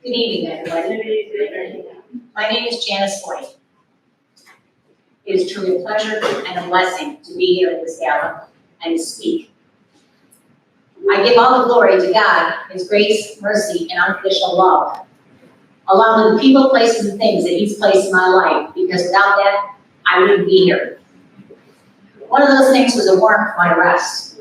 Good evening, everybody. My name is Janice White. It is truly a pleasure and a blessing to be here at this gala and to speak. I give all the glory to God, His grace, mercy, and unconditional love, along with the people, places, and things that He's placed in my life, because without that, I wouldn't be here. One of those things was a warrant for my arrest.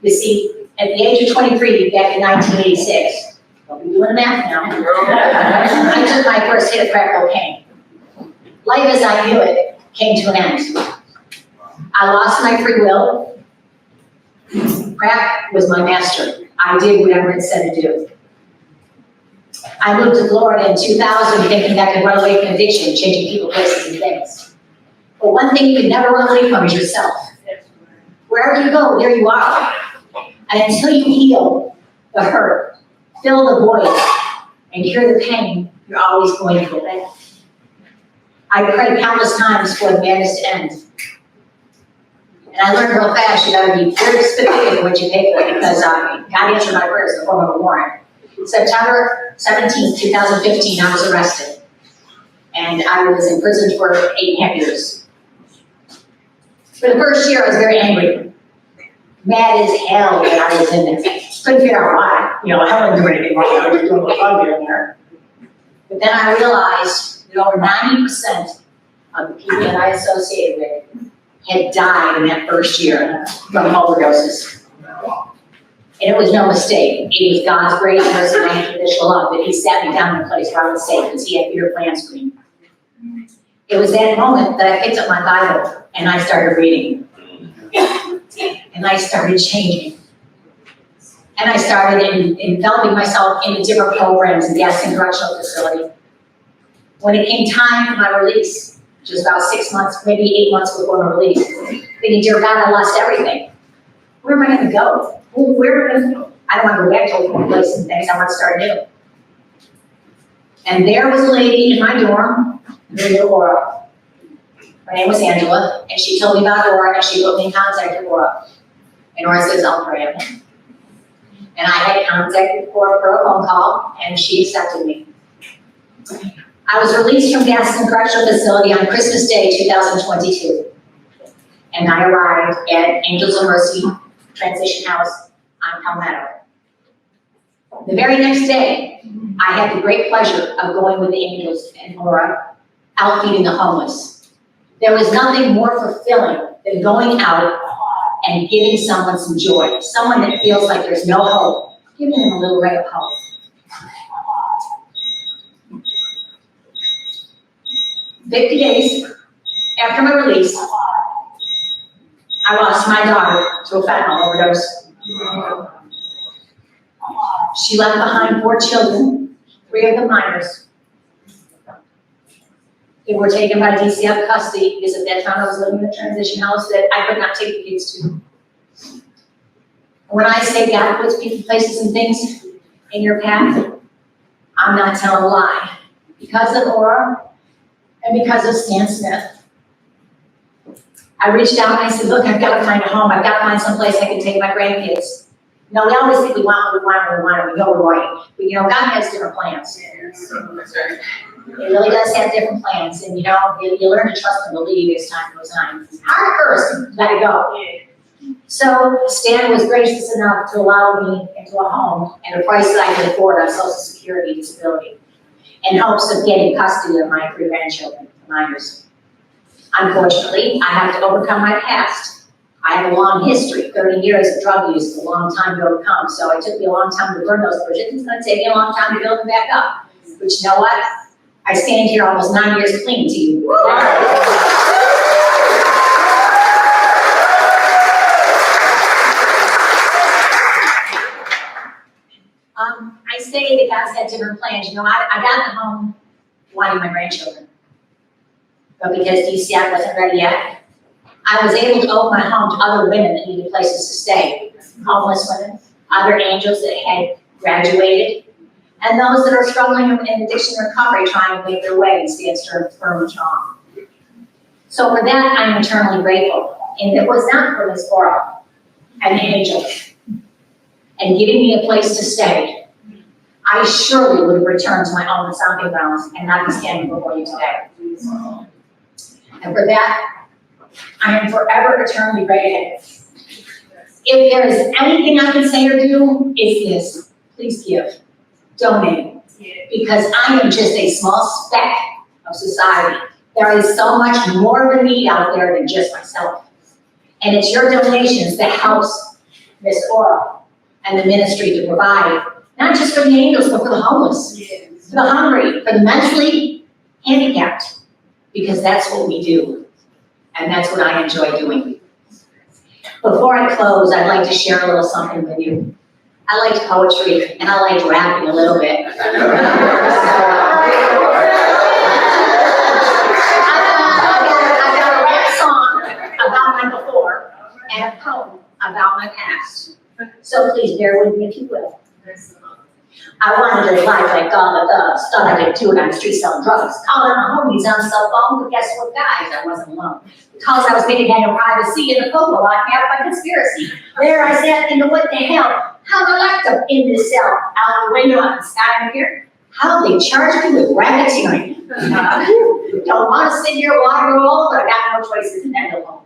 You see, at the age of 23, back in 1986, I'll be doing the math now, I took my first hit of crack cocaine. Life as I knew it came to an end. I lost my free will. Crack was my master. I did whatever it said to do. I moved to Florida in 2000 thinking that I could run away from addiction, changing people, places, and things. But one thing you can never run away from is yourself. Wherever you go, there you are. And until you heal the hurt, fill the void, and cure the pain, you're always going to go back. I prayed countless times for the madness to end. And I learned real fast, you gotta be very specific in what you pay for, because God answered my prayers in the form of a warrant. September 17th, 2015, I was arrested. And I was in prison for 8.5 years. For the first year, I was very angry. Mad as hell when I was in there. Couldn't figure out why. I wasn't doing anything wrong. I was just doing what fun here and there. But then I realized that over 90% of the people that I associated with had died in that first year from overdoses. And it was no mistake. It was God's grace, mercy, and unconditional love that He sat me down in a place where I was safe because He had bigger plans for me. It was that moment that I picked up my Bible and I started reading. And I started changing. And I started enveloping myself into different programs in Gaston Correctional Facility. When it came time for my release, which was about 6 months, maybe 8 months before my release, thinking, dear God, I lost everything. Where am I going to go? Where am I going to go? I don't want to go back to old places and things. I want to start new. And there was a lady in my dorm named Aura. Her name was Angela, and she told me about Aura, and she put me in contact with Aura. And Aura says, I'll pray on him. And I had contacted Aura for a phone call, and she accepted me. I was released from Gaston Correctional Facility on Christmas Day, 2022. And I arrived at Angels of Mercy Transition House on Palmetto. The very next day, I had the great pleasure of going with the Angels and Aura out feeding the homeless. There was nothing more fulfilling than going out and giving someone some joy, someone that feels like there's no hope, giving them a little ray of hope. "50 days after my release, I lost my daughter to a fentanyl overdose. She left behind 4 children, 3 of them minors. They were taken by DCF custody because at that time I was living in a transition house that I could not take the kids to. When I say God puts people, places, and things in your path, I'm not telling a lie. Because of Aura and because of Stan Smith, I reached out and I said, look, I've got to find a home. I've got to find someplace I can take my grandkids. We always think we want, we know we're right. But God has different plans. It really does have different plans. And you learn to trust and believe as time goes on. It's hard at first, you let it go. So Stan was gracious enough to allow me into a home at a price that I could afford on Social Security disability, in hopes of getting custody of my 3 grandchildren, minors. Unfortunately, I have to overcome my past. I have a long history, 30 years of drug use, is a long time to overcome, so it took me a long time to learn those bridges. It's going to take me a long time to build them back up. But you know what? I stand here almost 9 years clean to you. I say that God's had different plans. I got the home wanting my grandchildren. But because DCI wasn't ready yet, I was able to open my home to other women that needed places to stay. Homeless women, other angels that had graduated, and those that are struggling in addiction recovery, trying to make their way and stand firm and strong. So for that, I'm eternally grateful. And it was not for Miss Aura, an angel, and giving me a place to stay. I surely would have returned to my own stomping grounds and not be standing before you today. And for that, I am forever eternally grateful. If there is anything I can say or do, it's this: please give, donate, because I am just a small speck of society. There is so much more of a need out there than just myself. And it's your donations that helps Miss Oral and the ministry to provide, not just for the angels, but for the homeless, for the hungry, for the mentally handicapped, because that's what we do. And that's what I enjoy doing. Before I close, I'd like to share a little something with you. I like poetry, and I like rapping a little bit. I've got a rap song about my before, and a poem about my past. So please bear with me if you will. I wanted to live life like Gala, started at 2 and on the street selling drugs. Calling my homies on cell phone, but guess what, guys? I wasn't alone. Because I was making no privacy in the cocoa lot half by conspiracy. There I sat thinking, what the hell? How they locked up in this cell? Out the window on the sky here? How they charged me with racketeering? Don't want to sit here water roll, but I got no choices in that alone.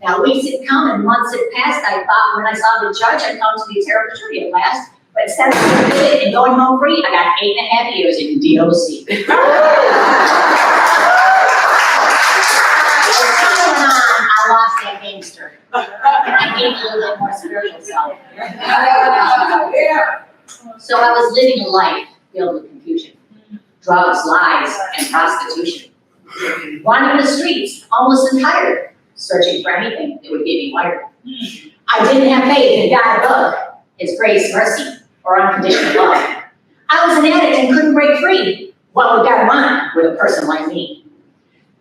Now weeks had come and months had passed. I thought when I saw the judge, I'd come to the terrible truth at last. But instead of it and going home free, I got 8.5 years in DOC. I lost that gangster. And I gave a little bit more spiritual self. So I was living a life filled with confusion, drugs, lies, and prostitution. Wandering the streets, almost tired, searching for anything that would give me life. I didn't have faith in God above, His grace, mercy, or unconditional love. I was an addict and couldn't break free. What would God want with a person like me?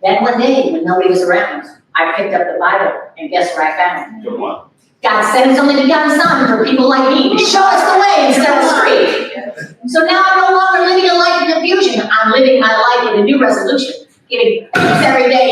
Then one day, when nobody was around, I picked up the Bible, and guess where I found? God sent His only begotten Son for people like me to show us the way and set us free. So now I'm no longer living a life of confusion. I'm living my life with a new resolution, giving thanks every day